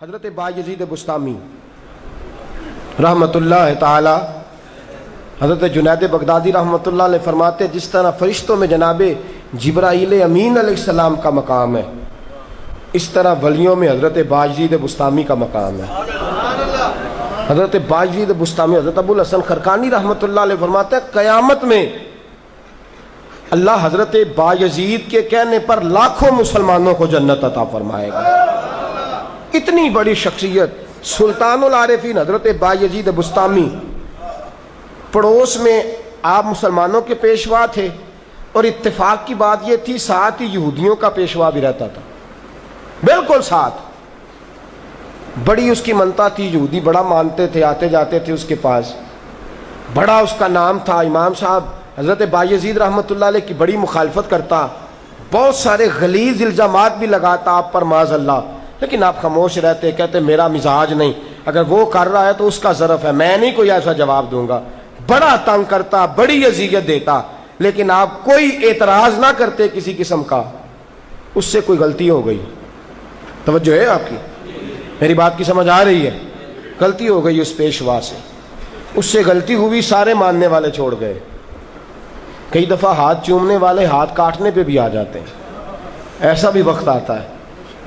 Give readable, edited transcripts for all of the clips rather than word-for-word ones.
حضرت بایزید بسطامی رحمۃ اللہ تعالی، حضرت جنید بغدادی رحمۃ اللہ علیہ فرماتے جس طرح فرشتوں میں جناب جبرائیل امین علیہ السلام کا مقام ہے، اس طرح ولیوں میں حضرت بایزید بسطامی کا مقام ہے۔ حضرت بایزید بسطامی، حضرت ابو الحسن خرقانی رحمۃ اللہ علیہ فرماتے ہیں قیامت میں اللہ حضرت بایزید کے کہنے پر لاکھوں مسلمانوں کو جنت عطا فرمائے گا۔ اتنی بڑی شخصیت سلطان العارفین حضرت بایزید بسطامی، پڑوس میں آپ مسلمانوں کے پیشوا تھے، اور اتفاق کی بات یہ تھی ساتھ ہی یہودیوں کا پیشوا بھی رہتا تھا، بالکل ساتھ۔ بڑی اس کی منتا تھی، یہودی بڑا مانتے تھے، آتے جاتے تھے اس کے پاس، بڑا اس کا نام تھا۔ امام صاحب حضرت بایزید رحمۃ اللہ علیہ کی بڑی مخالفت کرتا، بہت سارے غلیظ الزامات بھی لگاتا آپ پر معاذ اللہ، لیکن آپ خاموش رہتے، کہتے میرا مزاج نہیں، اگر وہ کر رہا ہے تو اس کا ظرف ہے، میں نہیں کوئی ایسا جواب دوں گا۔ بڑا تنگ کرتا، بڑی اذیت دیتا، لیکن آپ کوئی اعتراض نہ کرتے کسی قسم کا۔ اس سے کوئی غلطی ہو گئی، توجہ ہے آپ کی، میری بات کی سمجھ آ رہی ہے؟ غلطی ہو گئی اس پیشوا سے، اس سے غلطی ہوئی، سارے ماننے والے چھوڑ گئے۔ کئی دفعہ ہاتھ چومنے والے ہاتھ کاٹنے پہ بھی آ جاتے ہیں، ایسا بھی وقت آتا ہے۔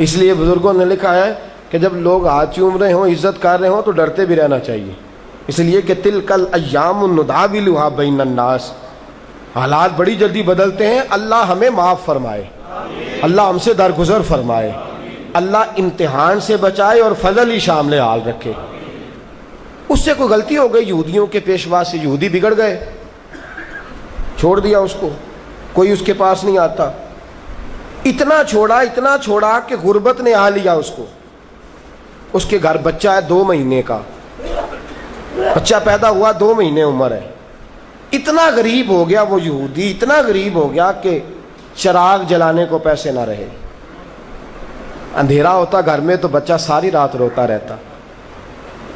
اس لیے بزرگوں نے لکھا ہے کہ جب لوگ ہاتھ چوم رہے ہوں، عزت کر رہے ہوں، تو ڈرتے بھی رہنا چاہیے، اس لیے کہ تلک الایام نداولها بین الناس، حالات بڑی جلدی بدلتے ہیں۔ اللہ ہمیں معاف فرمائے، اللہ ہم سے درگزر فرمائے، اللہ امتحان سے بچائے اور فضل ہی شامل حال رکھے۔ اس سے کوئی غلطی ہو گئی یہودیوں کے پیشوا سے، یہودی بگڑ گئے، چھوڑ دیا اس کو، کوئی اس کے پاس نہیں آتا۔ اتنا چھوڑا کہ غربت نے آ لیا اس کو۔ اس کے گھر بچہ ہے 2 مہینے کا، بچہ پیدا ہوا 2 مہینے عمر ہے۔ اتنا غریب ہو گیا وہ یہودی، اتنا غریب ہو گیا کہ چراغ جلانے کو پیسے نہ رہے، اندھیرا ہوتا گھر میں تو بچہ ساری رات روتا رہتا۔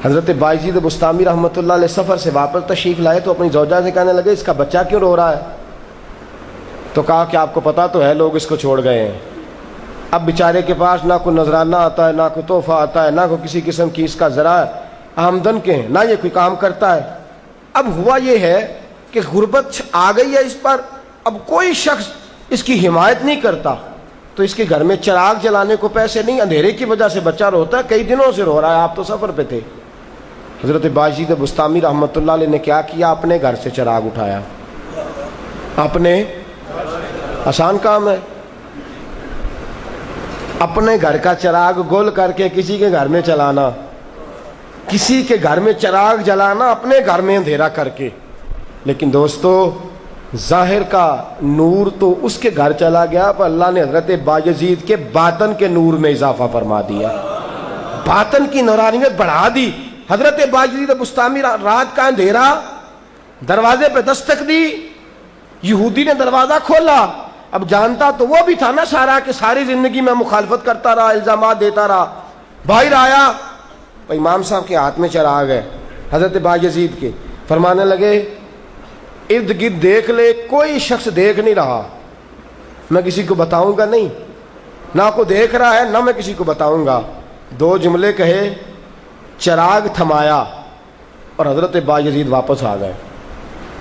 حضرت بایزید بسطامی رحمۃ اللہ علیہ سفر سے واپس تشریف لائے تو اپنی زوجہ سے کہنے لگے اس کا بچہ کیوں رو رہا ہے؟ تو کہا کہ آپ کو پتا تو ہے لوگ اس کو چھوڑ گئے ہیں، اب بیچارے کے پاس نہ کوئی نذرانہ آتا ہے، نہ کوئی تحفہ آتا ہے، نہ کوئی کسی قسم کی اس کا ذرائع آمدن کے ہیں، نہ یہ کوئی کام کرتا ہے۔ اب ہوا یہ ہے کہ غربت آ گئی ہے اس پر، اب کوئی شخص اس کی حمایت نہیں کرتا، تو اس کے گھر میں چراغ جلانے کو پیسے نہیں، اندھیرے کی وجہ سے بچہ روتا ہے، کئی دنوں سے رو رہا ہے، آپ تو سفر پہ تھے۔ حضرت بایزید بسطامی رحمۃ اللہ علیہ نے کیا کیا؟ اپنے گھر سے چراغ اٹھایا، اپنے، آسان کام ہے، اپنے گھر کا چراغ گول کر کے کسی کے گھر میں چلانا، کسی کے گھر میں چراغ جلانا اپنے گھر میں اندھیرا کر کے۔ لیکن دوستو ظاہر کا نور تو اس کے گھر چلا گیا، پر اللہ نے حضرت بایزید کے باطن کے نور میں اضافہ فرما دیا، باطن کی نورانیت بڑھا دی۔ حضرت بایزید بسطامی رات کا اندھیرا، دروازے پہ دستک دی، یہودی نے دروازہ کھولا، اب جانتا تو وہ بھی تھا نا سارا کہ ساری زندگی میں مخالفت کرتا رہا، الزامات دیتا رہا۔ باہر آیا، امام صاحب کے ہاتھ میں چراغ ہے حضرت بایزید کے، فرمانے لگے ارد گرد دیکھ لے، کوئی شخص دیکھ نہیں رہا، میں کسی کو بتاؤں گا نہیں، نہ کو دیکھ رہا ہے نہ میں کسی کو بتاؤں گا۔ 2 جملے کہے، چراغ تھمایا، اور حضرت بایزید واپس آ گئے۔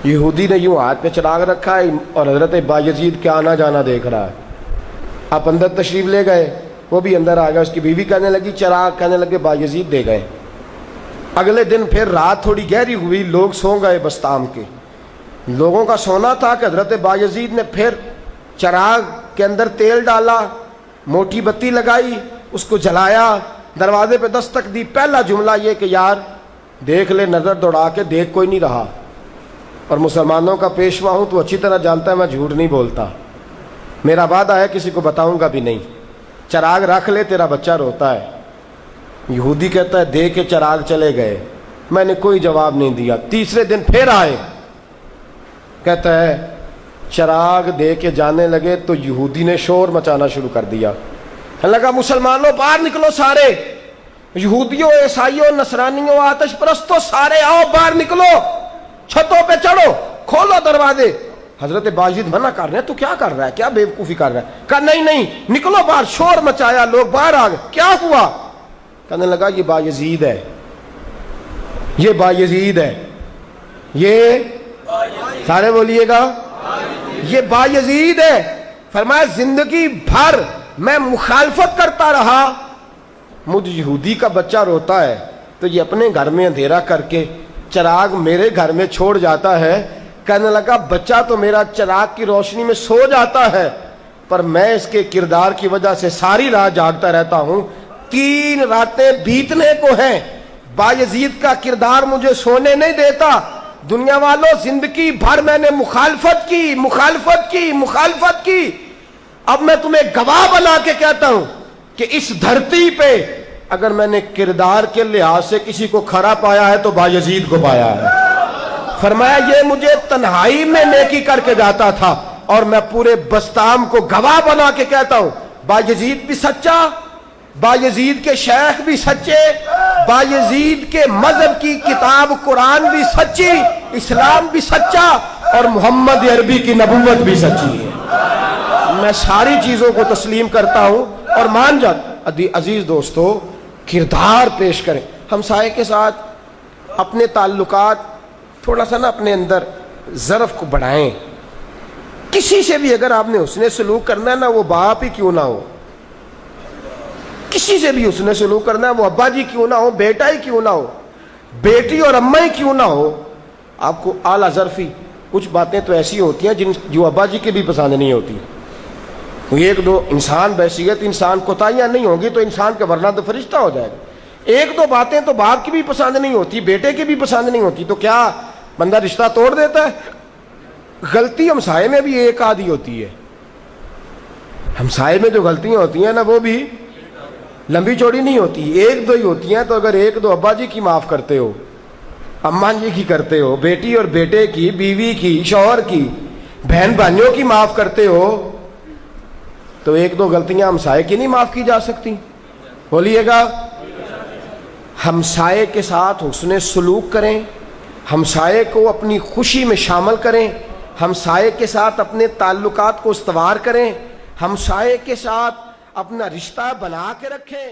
یہودی نے یوں ہاتھ پہ چراغ رکھا ہے اور حضرت بایزید کے آنا جانا دیکھ رہا ہے۔ آپ اندر تشریف لے گئے، وہ بھی اندر آ گیا، اس کی بیوی کہنے لگی چراغ، کہنے لگے بایزید دے گئے۔ اگلے دن پھر رات تھوڑی گہری ہوئی، لوگ سو گئے بسطام کے، لوگوں کا سونا تھا کہ حضرت بایزید نے پھر چراغ کے اندر تیل ڈالا، موٹی بتی لگائی، اس کو جلایا، دروازے پہ دستک دی۔ پہلا جملہ یہ کہ یار دیکھ لے، نظر دوڑا کے دیکھ، کوئی نہیں رہا، اور مسلمانوں کا پیشوا ہوں تو اچھی طرح جانتا ہے میں جھوٹ نہیں بولتا، میرا وعدہ ہے کسی کو بتاؤں گا بھی نہیں، چراغ رکھ لے، تیرا بچہ روتا ہے۔ یہودی کہتا ہے دے کے چراغ چلے گئے، میں نے کوئی جواب نہیں دیا۔ تیسرے دن پھر آئے، کہتا ہے چراغ دے کے جانے لگے تو یہودی نے شور مچانا شروع کر دیا، لگا مسلمانوں باہر نکلو، سارے یہودیوں، عیسائیوں، نصرانیوں، آتش پرستوں، سارے آؤ باہر نکلو، چھتوں پہ چڑھو، کھولو دروازے۔ حضرت بایزید منع کر رہے ہیں، تو کیا کر رہا ہے، کیا بیوقوفی کر رہا ہے؟ کہا نہیں نہیں نکلو باہر، شور مچایا، لوگ باہر آ گئے۔ کیا ہوا؟ کہنے لگا یہ بایزید ہے، یہ بایزید ہے، یہ سارے بولیے گا یہ بایزید ہے۔ فرمایا زندگی بھر میں مخالفت کرتا رہا، مجھ یہودی کا بچہ روتا ہے تو یہ اپنے گھر میں اندھیرا کر کے چراغ میرے گھر میں چھوڑ جاتا ہے۔ کہنے لگا بچہ تو میرا چراغ کی روشنی میں سو جاتا ہے، پر میں اس کے کردار کی وجہ سے ساری رات جاگتا رہتا ہوں، 3 راتیں بیتنے کو ہیں، بایزید کا کردار مجھے سونے نہیں دیتا۔ دنیا والوں زندگی بھر میں نے مخالفت کی، اب میں تمہیں گواہ بنا کے کہتا ہوں کہ اس دھرتی پہ اگر میں نے کردار کے لحاظ سے کسی کو کھڑا پایا ہے تو بایزید کو پایا ہے۔ فرمایا یہ مجھے تنہائی میں نیکی کر کے جاتا تھا اور میں پورے بستام کو گواہ بنا کے کہتا ہوں بایزید بھی سچا، بایزید کے شیخ بھی سچے، بایزید کے مذہب کی کتاب قرآن بھی سچی، اسلام بھی سچا، اور محمد عربی کی نبوت بھی سچی ہے۔ میں ساری چیزوں کو تسلیم کرتا ہوں اور مان جاتا۔ عزیز دوستو، کردار پیش کریں، ہمسائے کے ساتھ اپنے تعلقات تھوڑا سا نا اپنے اندر ظرف کو بڑھائیں۔ کسی سے بھی اگر آپ نے حسن سلوک کرنا ہے نا، وہ باپ ہی کیوں نہ ہو، کسی سے بھی حسن سلوک کرنا ہے، وہ ابا جی کیوں نہ ہو، بیٹا ہی کیوں نہ ہو، بیٹی اور اماں ہی کیوں نہ ہو، آپ کو اعلیٰ ظرفی کچھ باتیں تو ایسی ہوتی ہیں جو ابا جی کے بھی پسند نہیں ہوتی۔ ایک دو انسان بحیثیت انسان کوتاہیاں نہیں ہوں گی تو انسان کا ورنہ تو فرشتہ ہو جائے گا۔ ایک دو باتیں تو باپ کی بھی پسند نہیں ہوتی، بیٹے کی بھی پسند نہیں ہوتی، تو کیا بندہ رشتہ توڑ دیتا ہے؟ غلطی ہمسائے میں بھی ایک آدھی ہوتی ہے، ہمسائے میں جو غلطیاں ہوتی ہیں نا وہ بھی لمبی چوڑی نہیں ہوتی، 1-2 ہی ہوتی ہیں۔ تو اگر 1-2 ابا جی کی معاف کرتے ہو، اماں جی کی کرتے ہو، بیٹی اور بیٹے کی، بیوی کی، شوہر کی، بہن بھائیوں کی معاف کرتے ہو، تو 1-2 غلطیاں ہمسائے کی نہیں معاف کی جا سکتی؟ بولیے گا۔ ہمسائے کے ساتھ حسن سلوک کریں، ہمسائے کو اپنی خوشی میں شامل کریں، ہمسائے کے ساتھ اپنے تعلقات کو استوار کریں، ہمسائے کے ساتھ اپنا رشتہ بنا کے رکھیں۔